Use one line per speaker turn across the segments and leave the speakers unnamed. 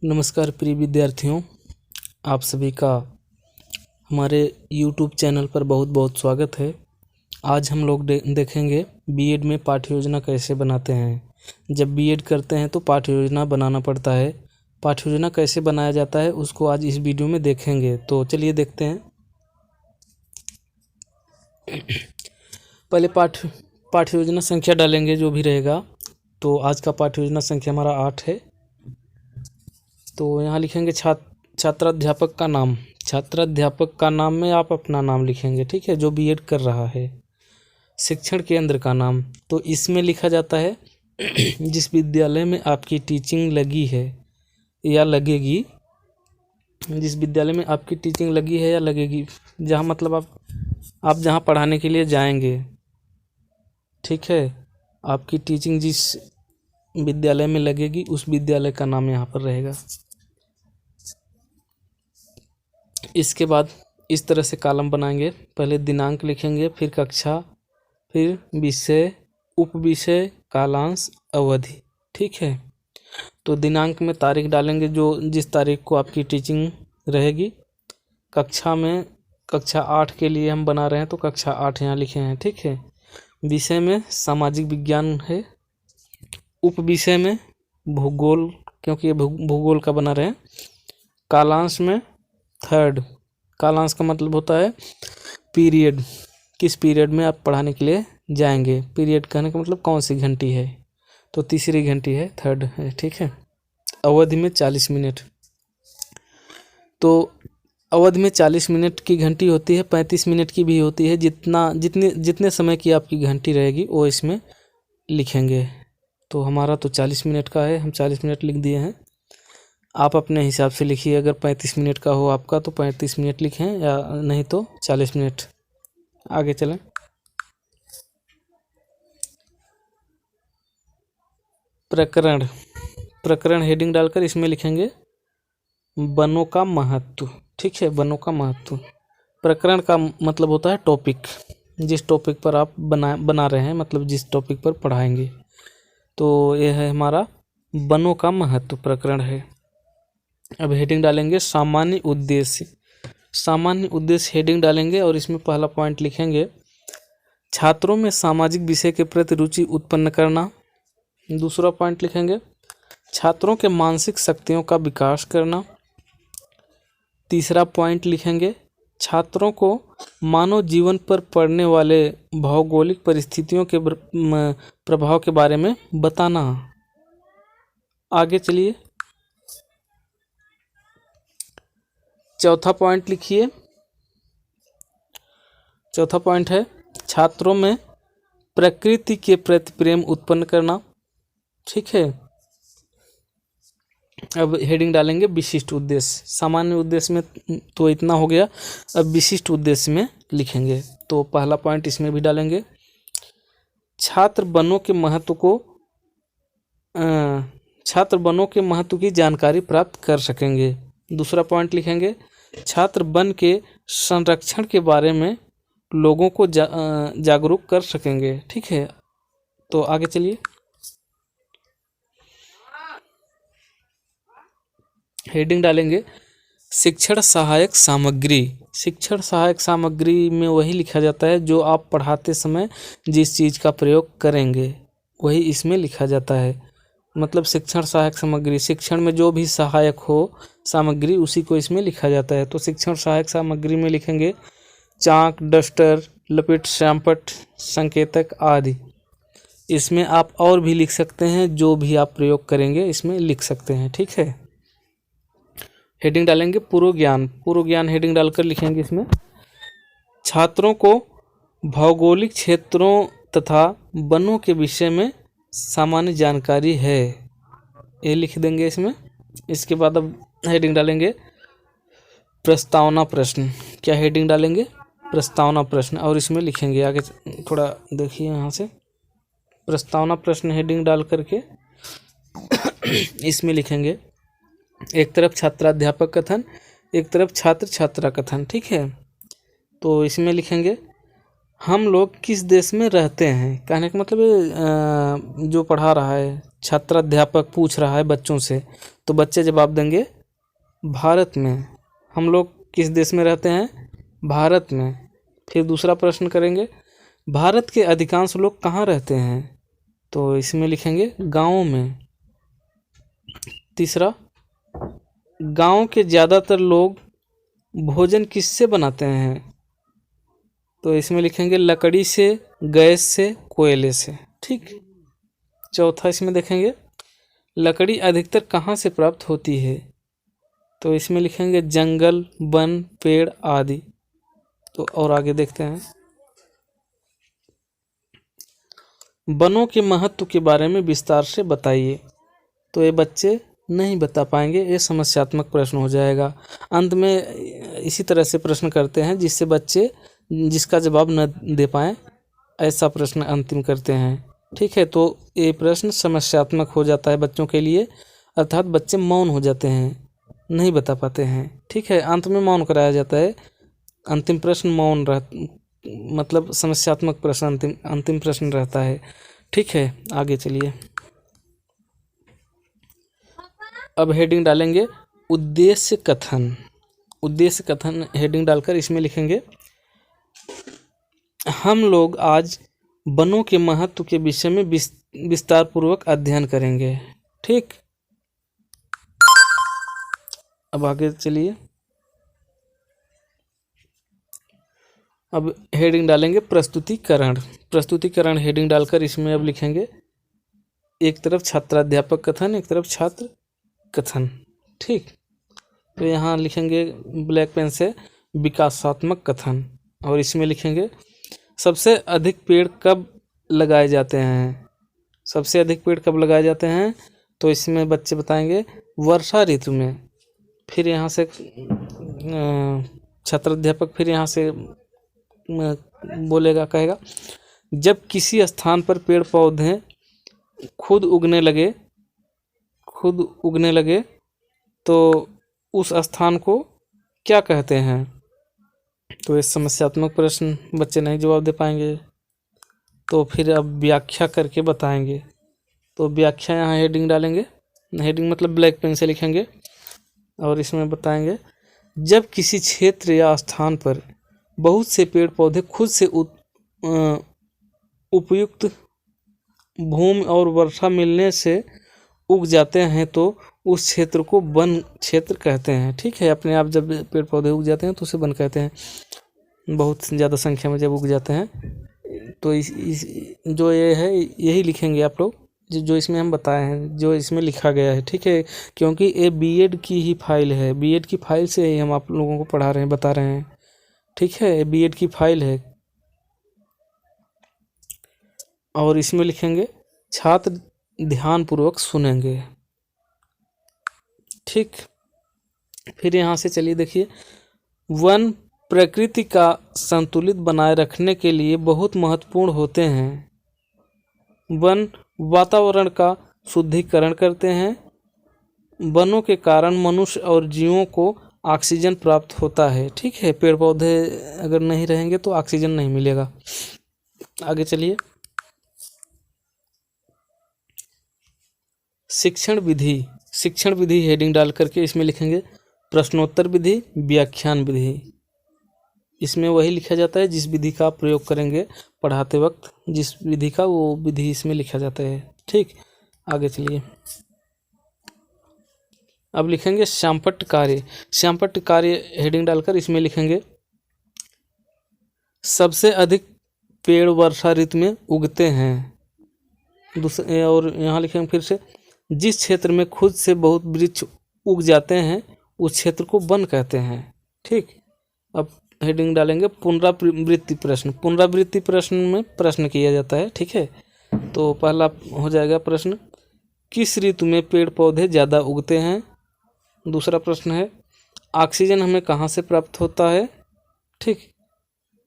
नमस्कार प्रिय विद्यार्थियों, आप सभी का हमारे YouTube चैनल पर बहुत बहुत स्वागत है। आज हम लोग देखेंगे बीएड में पाठ्य योजना कैसे बनाते हैं। जब बीएड करते हैं तो पाठ्य योजना बनाना पड़ता है। पाठ्य योजना कैसे बनाया जाता है उसको आज इस वीडियो में देखेंगे। तो चलिए देखते हैं। पहले पाठ्य योजना संख्या डालेंगे जो भी रहेगा। तो आज का पाठ्य योजना संख्या हमारा 8 है। तो यहाँ लिखेंगे छात्राध्यापक का नाम। छात्राध्यापक का नाम में आप अपना नाम लिखेंगे, ठीक है, जो बीएड कर रहा है। शिक्षण केंद्र का नाम, तो इसमें लिखा जाता है जिस विद्यालय में आपकी टीचिंग लगी है या लगेगी। जिस विद्यालय में आपकी टीचिंग लगी है या लगेगी, जहाँ मतलब आप जहाँ पढ़ाने के लिए जाएंगे, ठीक है, आपकी टीचिंग जिस विद्यालय में लगेगी उस विद्यालय का नाम यहाँ पर रहेगा। इसके बाद इस तरह से कॉलम बनाएंगे। पहले दिनांक लिखेंगे, फिर कक्षा, फिर विषय, उपविषय, कालांश, अवधि, ठीक है। तो दिनांक में तारीख डालेंगे जो जिस तारीख को आपकी टीचिंग रहेगी। कक्षा में कक्षा 8 के लिए हम बना रहे हैं तो कक्षा 8 यहाँ लिखे हैं, ठीक है। विषय में सामाजिक विज्ञान है। उपविषय में भूगोल, क्योंकि ये भूगोल का बना रहे हैं। कालांश में 3rd, कालांश का मतलब होता है पीरियड, किस पीरियड में आप पढ़ाने के लिए जाएंगे। पीरियड कहने का मतलब कौन सी घंटी है, तो तीसरी घंटी है, 3rd है, ठीक है। अवधि में 40 मिनट, तो अवधि में 40 मिनट की घंटी होती है, 35 मिनट की भी होती है। जितने समय की आपकी घंटी रहेगी वो इसमें लिखेंगे। तो हमारा तो 40 मिनट का है, हम 40 मिनट लिख दिए हैं। आप अपने हिसाब से लिखिए, अगर 35 मिनट का हो आपका तो 35 मिनट लिखें, या नहीं तो 40 मिनट। आगे चलें। प्रकरण हेडिंग डालकर इसमें लिखेंगे वनों का महत्व, ठीक है, वनों का महत्व। प्रकरण का मतलब होता है टॉपिक, जिस टॉपिक पर आप बना रहे हैं, मतलब जिस टॉपिक पर पढ़ाएंगे। तो यह है हमारा वनों का महत्व, प्रकरण है। अब हेडिंग डालेंगे सामान्य उद्देश्य। सामान्य उद्देश्य हेडिंग डालेंगे और इसमें पहला पॉइंट लिखेंगे छात्रों में सामाजिक विषय के प्रति रुचि उत्पन्न करना। दूसरा पॉइंट लिखेंगे छात्रों के मानसिक शक्तियों का विकास करना। तीसरा पॉइंट लिखेंगे छात्रों को मानव जीवन पर पड़ने वाले भौगोलिक परिस्थितियों के प्रभाव के बारे में बताना। आगे चलिए। चौथा पॉइंट लिखिए। चौथा पॉइंट है छात्रों में प्रकृति के प्रति प्रेम उत्पन्न करना, ठीक है। अब हेडिंग डालेंगे विशिष्ट उद्देश्य। सामान्य उद्देश्य में तो इतना हो गया, अब विशिष्ट उद्देश्य में लिखेंगे। तो पहला पॉइंट इसमें भी डालेंगे छात्र वनों के महत्व की जानकारी प्राप्त कर सकेंगे। दूसरा पॉइंट लिखेंगे छात्र वन के संरक्षण के बारे में लोगों को जागरूक कर सकेंगे, ठीक है। तो आगे चलिए। हेडिंग डालेंगे शिक्षण सहायक सामग्री। शिक्षण सहायक सामग्री में वही लिखा जाता है जो आप पढ़ाते समय जिस चीज़ का प्रयोग करेंगे वही इसमें लिखा जाता है। मतलब शिक्षण सहायक सामग्री, शिक्षण में जो भी सहायक हो सामग्री उसी को इसमें लिखा जाता है। तो शिक्षण सहायक सामग्री में लिखेंगे चाक, डस्टर, लपेट, श्यामपट्ट, संकेतक आदि। इसमें आप और भी लिख सकते हैं, जो भी आप प्रयोग करेंगे इसमें लिख सकते हैं, ठीक है। हेडिंग डालेंगे पूर्व ज्ञान। पूर्व ज्ञान हेडिंग डालकर लिखेंगे इसमें छात्रों को भौगोलिक क्षेत्रों तथा वनों के विषय में सामान्य जानकारी है, ये लिख देंगे इसमें। इसके बाद अब हेडिंग डालेंगे प्रस्तावना प्रश्न। क्या हेडिंग डालेंगे? प्रस्तावना प्रश्न, और इसमें लिखेंगे आगे, थोड़ा देखिए यहाँ से, प्रस्तावना प्रश्न हेडिंग डाल करके इसमें लिखेंगे एक तरफ छात्राध्यापक कथन, एक तरफ छात्र छात्रा कथन, ठीक है। तो इसमें लिखेंगे हम लोग किस देश में रहते हैं। कहने का मतलब जो पढ़ा रहा है छात्राध्यापक पूछ रहा है बच्चों से, तो बच्चे जवाब देंगे भारत में। हम लोग किस देश में रहते हैं? भारत में। फिर दूसरा प्रश्न करेंगे, भारत के अधिकांश लोग कहाँ रहते हैं? तो इसमें लिखेंगे गाँव में। तीसरा, गांव के ज़्यादातर लोग भोजन किससे बनाते हैं? तो इसमें लिखेंगे लकड़ी से, गैस से, कोयले से। ठीक। चौथा इसमें देखेंगे, लकड़ी अधिकतर कहाँ से प्राप्त होती है? तो इसमें लिखेंगे जंगल, वन, पेड़ आदि। तो और आगे देखते हैं, वनों के महत्व के बारे में विस्तार से बताइए। तो ये बच्चे नहीं बता पाएंगे, ये समस्यात्मक प्रश्न हो जाएगा। अंत में इसी तरह से प्रश्न करते हैं जिससे बच्चे जिसका जवाब न दे पाएँ, ऐसा प्रश्न अंतिम करते हैं। ठीक है, तो ये प्रश्न समस्यात्मक हो जाता है बच्चों के लिए, अर्थात बच्चे मौन हो जाते हैं, नहीं बता पाते हैं। ठीक है, अंत में मौन कराया जाता है। अंतिम प्रश्न मौन मतलब समस्यात्मक प्रश्न अंतिम प्रश्न रहता है। ठीक है, आगे चलिए। अब हेडिंग डालेंगे उद्देश्य कथन। उद्देश्य कथन हेडिंग डालकर इसमें लिखेंगे, हम लोग आज वनों के महत्व के विषय में विस्तार पूर्वक अध्ययन करेंगे। ठीक। अब आगे चलिए। अब हेडिंग डालेंगे प्रस्तुतिकरण। प्रस्तुतिकरण हेडिंग डालकर इसमें अब लिखेंगे, एक तरफ छात्राध्यापक कथन, एक तरफ छात्र कथन। ठीक। तो यहाँ लिखेंगे ब्लैक पेन से विकासात्मक कथन, और इसमें लिखेंगे सबसे अधिक पेड़ कब लगाए जाते हैं? सबसे अधिक पेड़ कब लगाए जाते हैं? तो इसमें बच्चे बताएंगे वर्षा ऋतु में। फिर यहाँ से छात्राध्यापक फिर यहाँ से बोलेगा, कहेगा जब किसी स्थान पर पेड़ पौधे खुद उगने लगे तो उस स्थान को क्या कहते हैं? तो इस समस्यात्मक प्रश्न बच्चे नहीं जवाब दे पाएंगे, तो फिर अब व्याख्या करके बताएंगे। तो व्याख्या यहाँ हेडिंग डालेंगे, हेडिंग मतलब ब्लैक पेन से लिखेंगे, और इसमें बताएंगे जब किसी क्षेत्र या स्थान पर बहुत से पेड़ पौधे खुद से उपयुक्त भूमि और वर्षा मिलने से उग जाते हैं तो उस क्षेत्र को वन क्षेत्र कहते हैं। ठीक है, अपने आप जब पेड़ पौधे उग जाते हैं तो उसे वन कहते हैं, बहुत ज़्यादा संख्या में जब उग जाते हैं। तो जो ये है यही लिखेंगे आप लोग, जो इसमें हम बताए हैं, जो इसमें लिखा गया है। ठीक है, क्योंकि ये बीएड की ही फाइल है, बीएड की फाइल से ही हम आप लोगों को पढ़ा रहे हैं, बता रहे हैं। ठीक है, बीएड की फाइल है। और इसमें लिखेंगे छात्र ध्यानपूर्वक सुनेंगे। ठीक। फिर यहाँ से चलिए देखिए, वन प्रकृति का संतुलित बनाए रखने के लिए बहुत महत्वपूर्ण होते हैं। वन वातावरण का शुद्धिकरण करते हैं। वनों के कारण मनुष्य और जीवों को ऑक्सीजन प्राप्त होता है। ठीक है, पेड़ पौधे अगर नहीं रहेंगे तो ऑक्सीजन नहीं मिलेगा। आगे चलिए, शिक्षण विधि। शिक्षण विधि हेडिंग डाल करके इसमें लिखेंगे प्रश्नोत्तर विधि, व्याख्यान विधि। इसमें वही लिखा जाता है जिस विधि का आप प्रयोग करेंगे पढ़ाते वक्त, जिस विधि का वो विधि इसमें लिखा जाता है। ठीक। आगे चलिए, अब लिखेंगे श्यामपट्ट कार्य। श्यामपट्ट कार्य हेडिंग डालकर इसमें लिखेंगे सबसे अधिक पेड़ वर्षा ऋतु में उगते हैं। दूसरे और यहाँ लिखेंगे फिर से, जिस क्षेत्र में खुद से बहुत वृक्ष उग जाते हैं उस क्षेत्र को वन कहते हैं। ठीक। अब हेडिंग डालेंगे पुनरावृत्ति प्रश्न। पुनरावृत्ति प्रश्न में प्रश्न किया जाता है। ठीक है, तो पहला हो जाएगा प्रश्न, किस ऋतु में पेड़ पौधे ज़्यादा उगते हैं? दूसरा प्रश्न है, ऑक्सीजन हमें कहाँ से प्राप्त होता है? ठीक।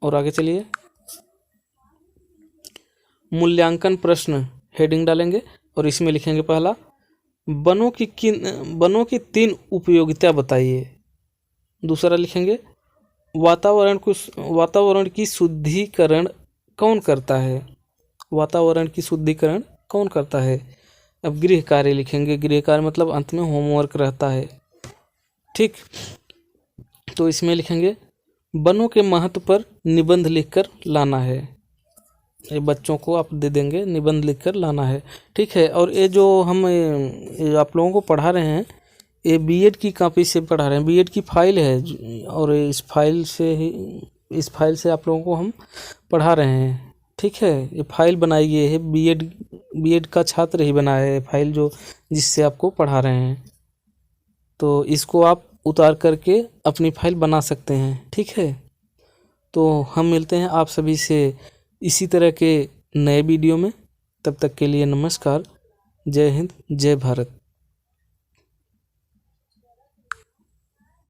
और आगे चलिए, मूल्यांकन प्रश्न हेडिंग डालेंगे और इसमें लिखेंगे पहला, वनों की 3 उपयोगिता बताइए। दूसरा लिखेंगे वातावरण की शुद्धिकरण कौन करता है? वातावरण की शुद्धिकरण कौन करता है? अब गृह कार्य लिखेंगे। गृह कार्य मतलब अंत में होमवर्क रहता है। ठीक, तो इसमें लिखेंगे वनों के महत्व पर निबंध लिखकर लाना है। ये बच्चों को आप दे देंगे, निबंध लिखकर लाना है। ठीक है, और ये जो हम ये आप लोगों को पढ़ा रहे हैं, ये बीएड की कॉपी से पढ़ा रहे हैं। बीएड की फाइल है और इस फाइल से आप लोगों को हम पढ़ा रहे हैं। ठीक है, ये फाइल बनाई गई है, बीएड का छात्र ही बनाया है फाइल, जो जिससे आपको पढ़ा रहे हैं। तो इसको आप उतार करके अपनी फाइल बना सकते हैं। ठीक है, तो हम मिलते हैं आप सभी से इसी तरह के नए वीडियो में। तब तक के लिए नमस्कार। जय हिंद, जय भारत।